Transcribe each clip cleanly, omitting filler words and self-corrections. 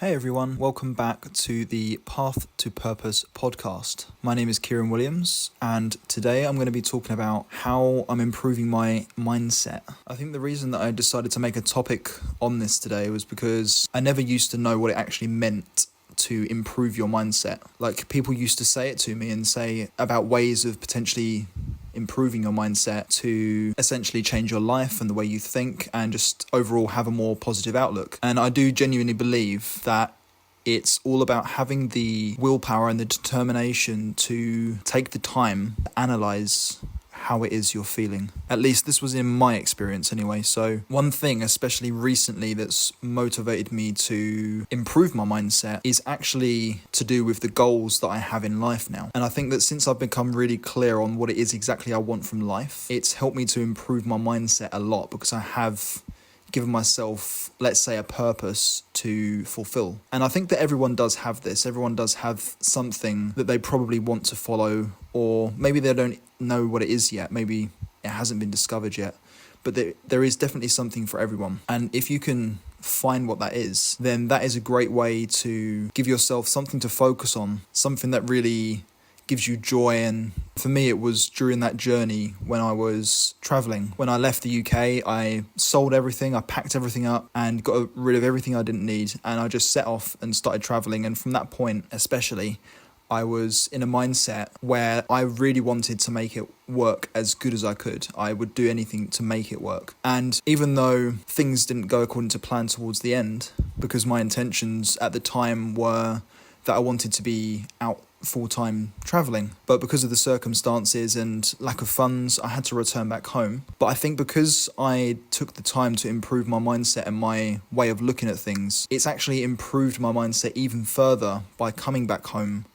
Hey everyone, welcome back to the Path to Purpose podcast. My name is Kieran Williams, and today I'm going to be talking about how I'm improving my mindset. I think the reason that I decided to make a topic on this today was because I never used to know what it actually meant to improve your mindset. Like, people used to say it to me and say about ways of potentially improving your mindset to essentially change your life and the way you think and just overall have a more positive outlook. And I do genuinely believe that it's all about having the willpower and the determination to take the time to analyze how it is you're feeling. At least this was in my experience anyway. So one thing, especially recently, that's motivated me to improve my mindset is actually to do with the goals that I have in life now. And I think that since I've become really clear on what it is exactly I want from life, it's helped me to improve my mindset a lot because I have given myself, let's say, a purpose to fulfill. And I think that everyone does have this. Everyone does have something that they probably want to follow, or maybe they don't know what it is yet. Maybe it hasn't been discovered yet. But there is definitely something for everyone. And if you can find what that is, then that is a great way to give yourself something to focus on, something that really gives you joy. And for me, it was during that journey when I was traveling. When I left the UK, I sold everything, I packed everything up and got rid of everything I didn't need. And I just set off and started traveling. And from that point, especially, I was in a mindset where I really wanted to make it work as good as I could. I would do anything to make it work. And even though things didn't go according to plan towards the end, because my intentions at the time were that I wanted to be out full-time traveling, but because of the circumstances and lack of funds, I had to return back home. But I think because I took the time to improve my mindset and my way of looking at things, it's actually improved my mindset even further by coming back home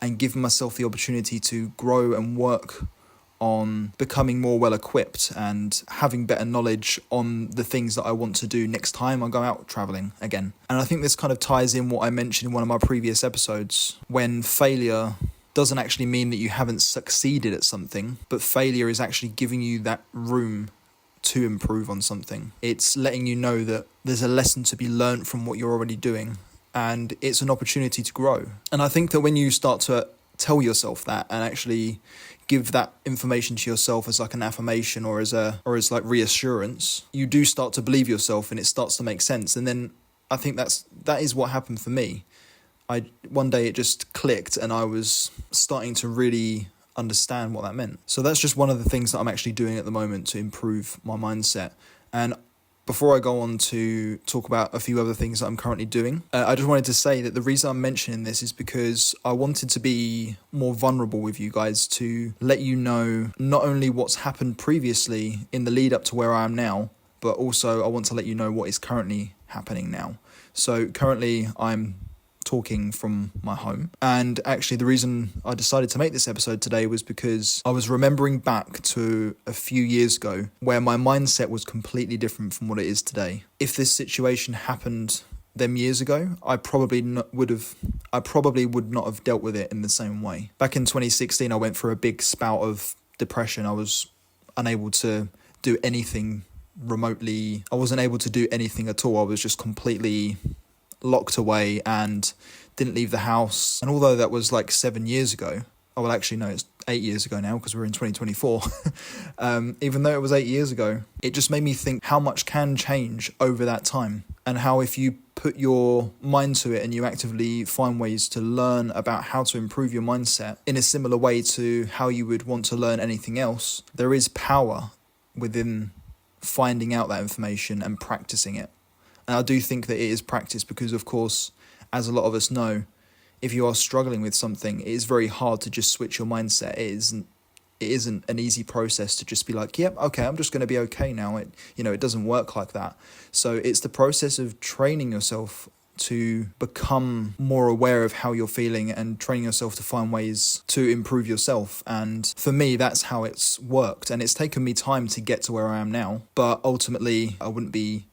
and giving myself the opportunity to grow and work on becoming more well-equipped and having better knowledge on the things that I want to do next time I go out traveling again. And I think this kind of ties in what I mentioned in one of my previous episodes, when failure doesn't actually mean that you haven't succeeded at something, but failure is actually giving you that room to improve on something. It's letting you know that there's a lesson to be learned from what you're already doing, and it's an opportunity to grow. And I think that when you start to tell yourself that and actually give that information to yourself as like an affirmation or as like reassurance, you do start to believe yourself and it starts to make sense. And then I think that is what happened for me. One day it just clicked and I was starting to really understand what that meant. So that's just one of the things that I'm actually doing at the moment to improve my mindset. And before I go on to talk about a few other things that I'm currently doing, I just wanted to say that the reason I'm mentioning this is because I wanted to be more vulnerable with you guys, to let you know not only what's happened previously in the lead up to where I am now, but also I want to let you know what is currently happening now. So currently I'm talking from my home, and actually the reason I decided to make this episode today was because I was remembering back to a few years ago where my mindset was completely different from what it is today. If this situation happened them years ago, I probably would not have dealt with it in the same way. Back in 2016, I went through a big spout of depression. I was unable to do anything remotely. I wasn't able to do anything at all. I was just completely locked away and didn't leave the house. And although that was like 7 years ago, oh well, actually no, it's 8 years ago now because we're in 2024. Even though it was 8 years ago, it just made me think how much can change over that time, and how if you put your mind to it and you actively find ways to learn about how to improve your mindset in a similar way to how you would want to learn anything else, there is power within finding out that information and practicing it. And I do think that it is practice because, of course, as a lot of us know, if you are struggling with something, it is very hard to just switch your mindset. It isn't an easy process to just be like, yep, okay, I'm just going to be okay now. It doesn't work like that. So it's the process of training yourself to become more aware of how you're feeling and training yourself to find ways to improve yourself. And for me, that's how it's worked. And it's taken me time to get to where I am now. But ultimately, I wouldn't be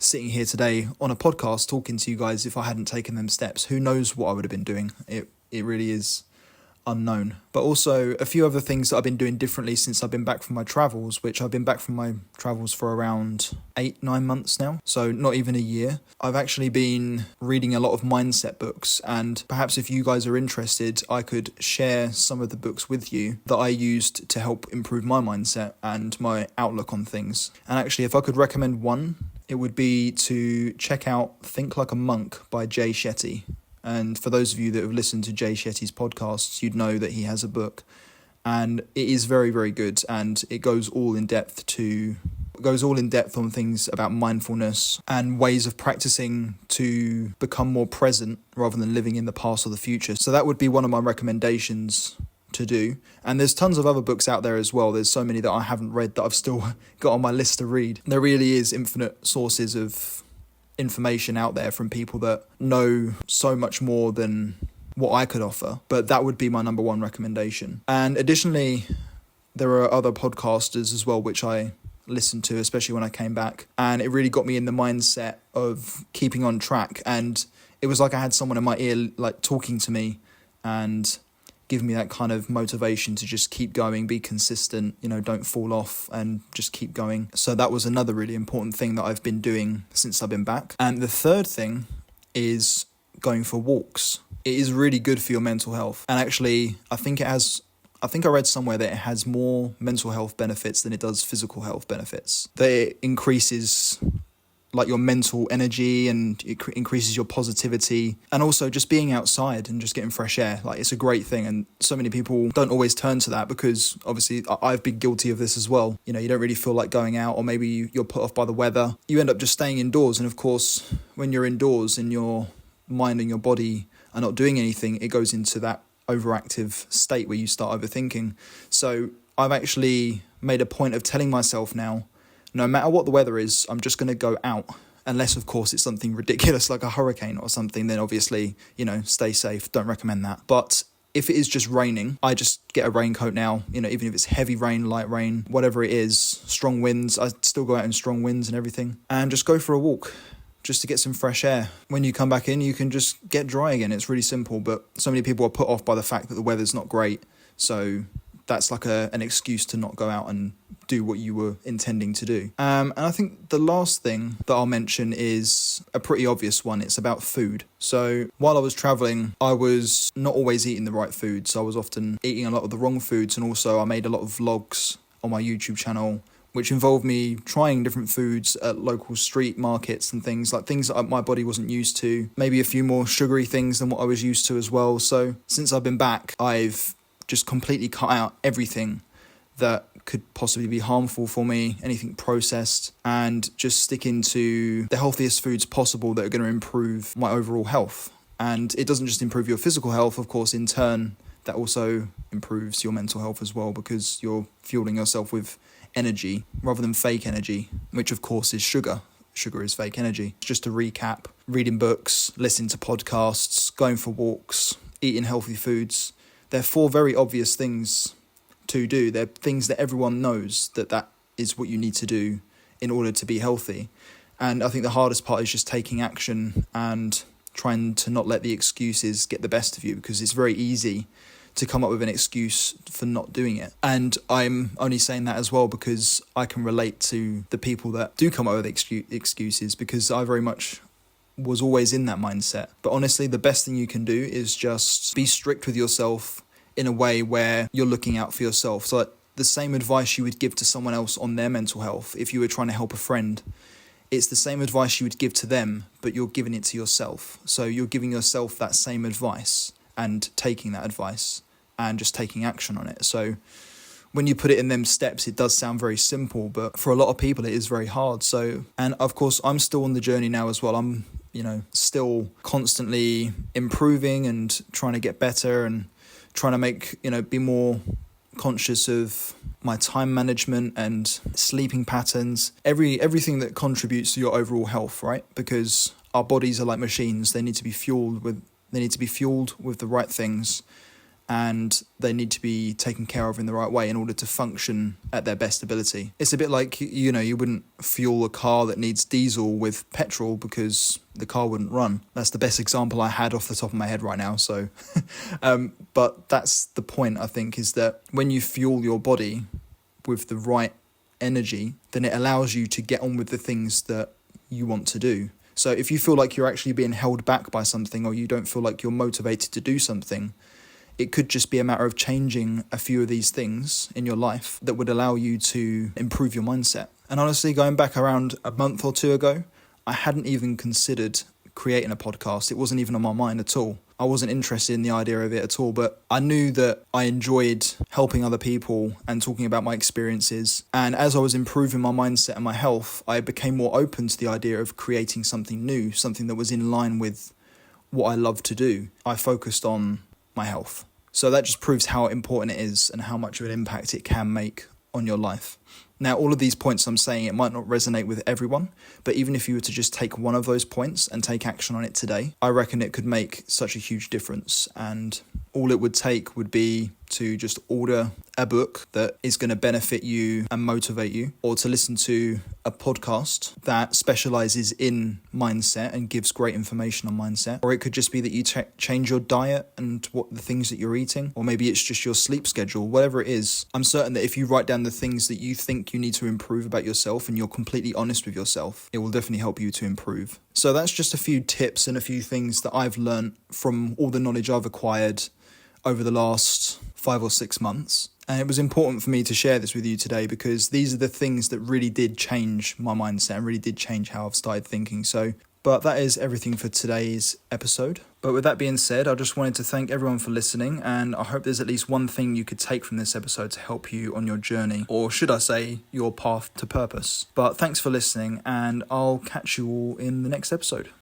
sitting here today on a podcast talking to you guys if I hadn't taken them steps. Who knows what I would have been doing? It really is unknown. But also a few other things that I've been doing differently since I've been back from my travels, which I've been back from my travels for around 8-9 months now, so not even a year. I've actually been reading a lot of mindset books, and perhaps if you guys are interested, I could share some of the books with you that I used to help improve my mindset and my outlook on things. And actually, if I could recommend one, it would be to check out Think Like a Monk by Jay Shetty. And for those of you that have listened to Jay Shetty's podcasts, you'd know that he has a book, and it is very, very good, and it goes all in depth on things about mindfulness and ways of practicing to become more present rather than living in the past or the future. So that would be one of my recommendations to do. And there's tons of other books out there as well. There's so many that I haven't read that I've still got on my list to read. There really is infinite sources of information out there from people that know so much more than what I could offer, but that would be my number one recommendation. And additionally, there are other podcasters as well which I listened to, especially when I came back, and it really got me in the mindset of keeping on track. And it was like I had someone in my ear like talking to me and give me that kind of motivation to just keep going, be consistent, don't fall off and just keep going. So that was another really important thing that I've been doing since I've been back. And the third thing is going for walks. It is really good for your mental health. And actually, I think I read somewhere that it has more mental health benefits than it does physical health benefits. That it increases like your mental energy and it increases your positivity, and also just being outside and just getting fresh air. Like, it's a great thing, and so many people don't always turn to that because obviously I've been guilty of this as well. You don't really feel like going out, or maybe you're put off by the weather. You end up just staying indoors, and of course when you're indoors and your mind and your body are not doing anything, it goes into that overactive state where you start overthinking. So I've actually made a point of telling myself now, no matter what the weather is, I'm just going to go out. Unless, of course, it's something ridiculous like a hurricane or something, then obviously, stay safe. Don't recommend that. But if it is just raining, I just get a raincoat now, even if it's heavy rain, light rain, whatever it is, strong winds, I still go out in strong winds and everything, and just go for a walk just to get some fresh air. When you come back in, you can just get dry again. It's really simple, but so many people are put off by the fact that the weather's not great. So that's like an excuse to not go out and do what you were intending to do. And I think the last thing that I'll mention is a pretty obvious one. It's about food. So while I was traveling, I was not always eating the right foods. I was often eating a lot of the wrong foods, and also I made a lot of vlogs on my YouTube channel which involved me trying different foods at local street markets and things that my body wasn't used to. Maybe a few more sugary things than what I was used to as well. So since I've been back, I've just completely cut out everything that could possibly be harmful for me, anything processed, and just sticking to the healthiest foods possible that are going to improve my overall health. And it doesn't just improve your physical health, of course, in turn, that also improves your mental health as well, because you're fueling yourself with energy rather than fake energy, which of course is sugar. Sugar is fake energy. Just to recap, reading books, listening to podcasts, going for walks, eating healthy foods. They're 4 very obvious things to do. They're things that everyone knows that is what you need to do in order to be healthy. And I think the hardest part is just taking action and trying to not let the excuses get the best of you, because it's very easy to come up with an excuse for not doing it. And I'm only saying that as well because I can relate to the people that do come up with excuses, because I very much was always in that mindset. But honestly, the best thing you can do is just be strict with yourself in a way where you're looking out for yourself. So like the same advice you would give to someone else on their mental health, if you were trying to help a friend, it's the same advice you would give to them, but you're giving it to yourself. So you're giving yourself that same advice and taking that advice and just taking action on it. So when you put it in them steps, it does sound very simple, but for a lot of people it is very hard. So, and of course I'm still on the journey now as well. I'm, still constantly improving and trying to get better and trying to make, be more conscious of my time management and sleeping patterns, everything that contributes to your overall health, right? Because our bodies are like machines. They need to be fueled with the right things. and they need to be taken care of in the right way in order to function at their best ability. It's a bit like, you wouldn't fuel a car that needs diesel with petrol because the car wouldn't run. That's the best example I had off the top of my head right now. So, but that's the point, I think, is that when you fuel your body with the right energy, then it allows you to get on with the things that you want to do. So if you feel like you're actually being held back by something, or you don't feel like you're motivated to do something, it could just be a matter of changing a few of these things in your life that would allow you to improve your mindset. And honestly, going back around a month or two ago, I hadn't even considered creating a podcast. It wasn't even on my mind at all. I wasn't interested in the idea of it at all, but I knew that I enjoyed helping other people and talking about my experiences. And as I was improving my mindset and my health, I became more open to the idea of creating something new, something that was in line with what I love to do. I focused on my health. So that just proves how important it is and how much of an impact it can make on your life. Now, all of these points I'm saying, it might not resonate with everyone, but even if you were to just take one of those points and take action on it today, I reckon it could make such a huge difference. And all it would take would be to just order a book that is going to benefit you and motivate you, or to listen to a podcast that specializes in mindset and gives great information on mindset. Or it could just be that you change your diet and what the things that you're eating, or maybe it's just your sleep schedule, whatever it is. I'm certain that if you write down the things that you think you need to improve about yourself and you're completely honest with yourself, it will definitely help you to improve. So that's just a few tips and a few things that I've learned from all the knowledge I've acquired over the last 5 or 6 months. And it was important for me to share this with you today because these are the things that really did change my mindset and really did change how I've started thinking. But that is everything for today's episode. But with that being said, I just wanted to thank everyone for listening, and I hope there's at least one thing you could take from this episode to help you on your journey, or should I say, your path to purpose. But thanks for listening, and I'll catch you all in the next episode.